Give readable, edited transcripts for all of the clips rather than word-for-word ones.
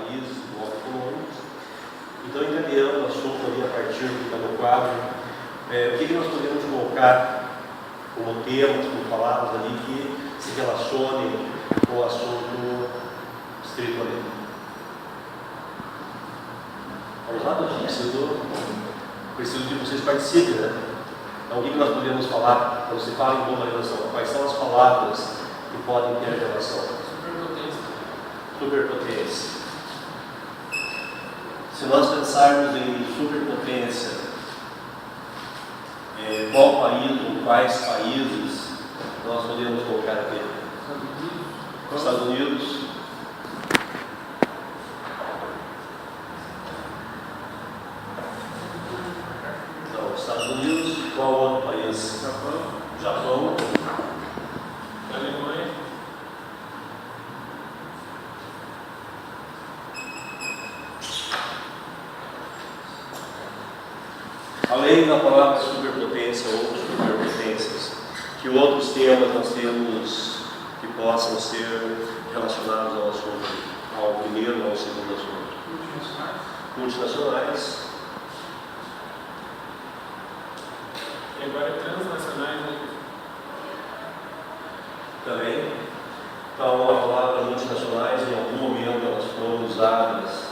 países do bloco econômico. Então, encadeando o assunto ali a partir do meu quadro, o que nós podemos colocar como temas, como palavras ali que se relacionem com o assunto estrito ali. Vamos lá, eu preciso que vocês participem, né? Então, o que nós podemos falar quando se fala em globalização? Quais são as palavras que podem ter relação? Superpotência. Se nós pensarmos em superpotência, qual país ou quais países nós podemos colocar aqui? Estados Unidos. Então, Estados Unidos. Qual outro país? Japão. Alemanha. Além da palavra superpotência ou superpotências, que outros temas nós temos que possam ser relacionados ao assunto, ao primeiro ou ao segundo assunto? Multinacionais. E agora transnacionais, né? Também. Então, a palavra multinacionais, em algum momento elas foram usadas.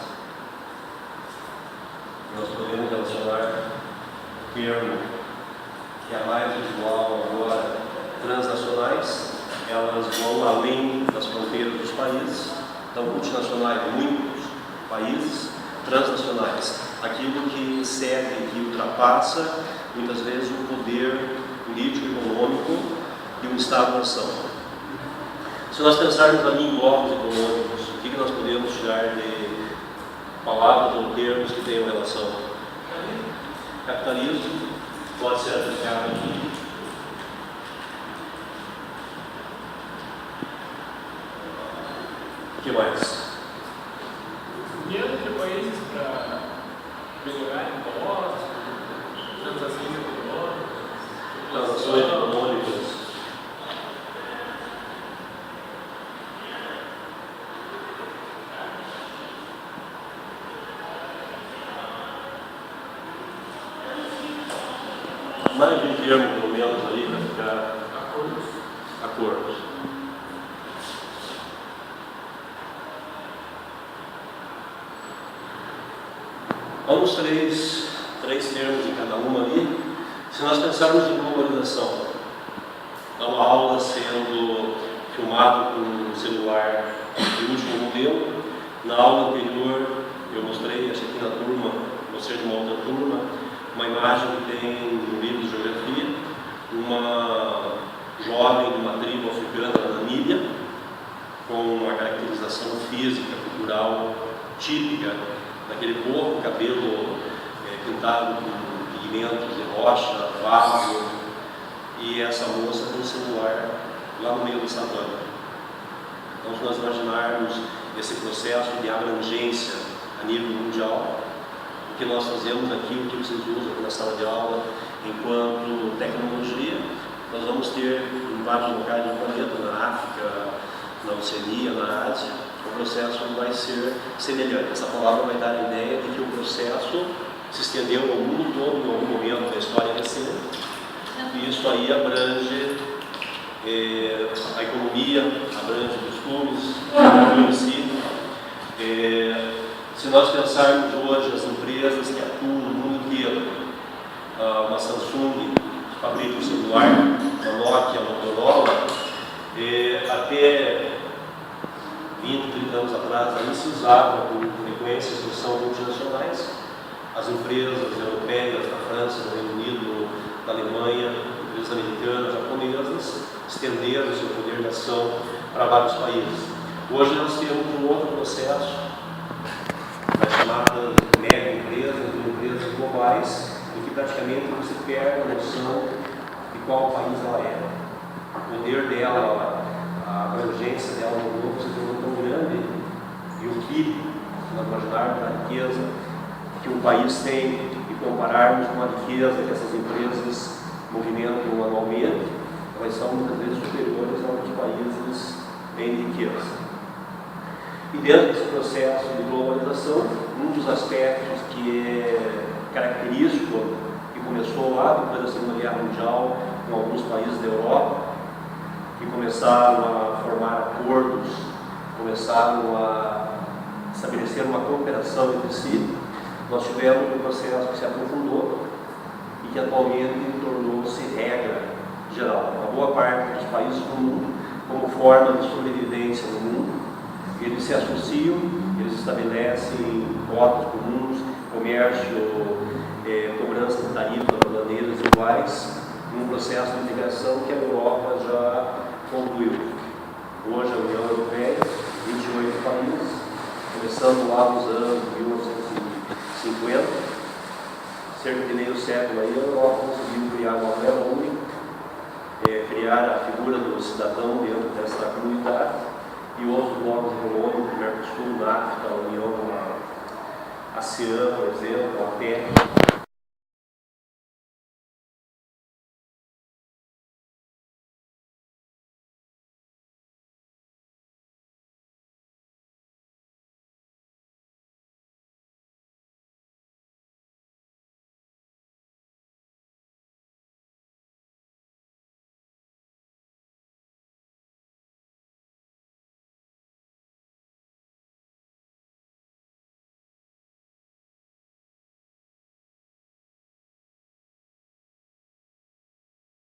Nós podemos relacionar o termo que é mais usual agora, transnacionais. Elas vão além das fronteiras dos países. Então, multinacionais, muitos países. Transnacionais, aquilo que excede, que ultrapassa muitas vezes o poder político e econômico de um Estado-nação. Se nós pensarmos ali em blocos econômicos, o que nós podemos tirar de palavras ou termos que tenham relação? Capitalismo pode ser aplicado aqui. O que mais? União de países para melhorar impostos, transações econômicas, Transações econômicas. Mais de um termo, pelo menos, ali, para ficar acordos. Vamos três termos em cada uma ali. Se nós pensarmos em globalização, uma aula sendo filmada com um celular de último modelo. Na aula anterior, eu mostrei, acho que aqui na turma, mostrei de uma outra turma, uma imagem que tem no livro de geografia, uma jovem de uma tribo africana da Namíbia, com uma caracterização física, cultural típica daquele povo, cabelo pintado com pigmentos de rocha, barro, e essa moça com o celular lá no meio da savana. Então, se nós imaginarmos esse processo de abrangência a nível mundial, o que nós fazemos aqui, o que vocês usam aqui na sala de aula, enquanto tecnologia, nós vamos ter em vários locais do planeta, na África, na Oceania, na Ásia, o processo vai ser semelhante. Essa palavra vai dar a ideia de que o processo se estendeu ao mundo todo em algum momento da história recente. E isso aí abrange a economia, abrange costumes, em si. Se nós pensarmos hoje as empresas que atuam no mundo inteiro, uma Samsung que fabrica o celular, uma Nokia, uma Motorola, até 20, 30 anos atrás, aí se usava com frequência a expressão multinacionais. As empresas europeias, da França, do Reino Unido, da Alemanha, empresas americanas, japonesas, estenderam o seu poder de ação para vários países. Hoje nós temos um outro processo, as chamadas mega empresas globais, em que praticamente você perde a noção de qual país ela é. O poder dela, a abrangência dela no mundo se tornou tão grande, e o PIB, se nós imaginarmos a riqueza que um país tem e compararmos com a riqueza que essas empresas movimentam anualmente, elas são muitas vezes superiores a outros países em riqueza. E dentro desse processo de globalização, um dos aspectos que é característico, que começou lá depois da Segunda Guerra Mundial, em alguns países da Europa, que começaram a formar acordos, começaram a estabelecer uma cooperação entre si, nós tivemos um processo que se aprofundou e que atualmente tornou-se regra geral. Uma boa parte dos países do mundo, como forma de sobrevivência no mundo, eles se associam, eles estabelecem cotas comuns, comércio, cobrança de tarifas bandeiras iguais, num processo de integração que a Europa já concluiu. Hoje a União Europeia, 28 países, começando lá nos anos 1950, cerca de meio século aí, a Europa conseguiu criar uma moeda única, criar a figura do cidadão dentro dessa comunidade, e outros blocos econômicos, Mercosul, NAFTA, a União, a ASEAN, por exemplo, a PEC,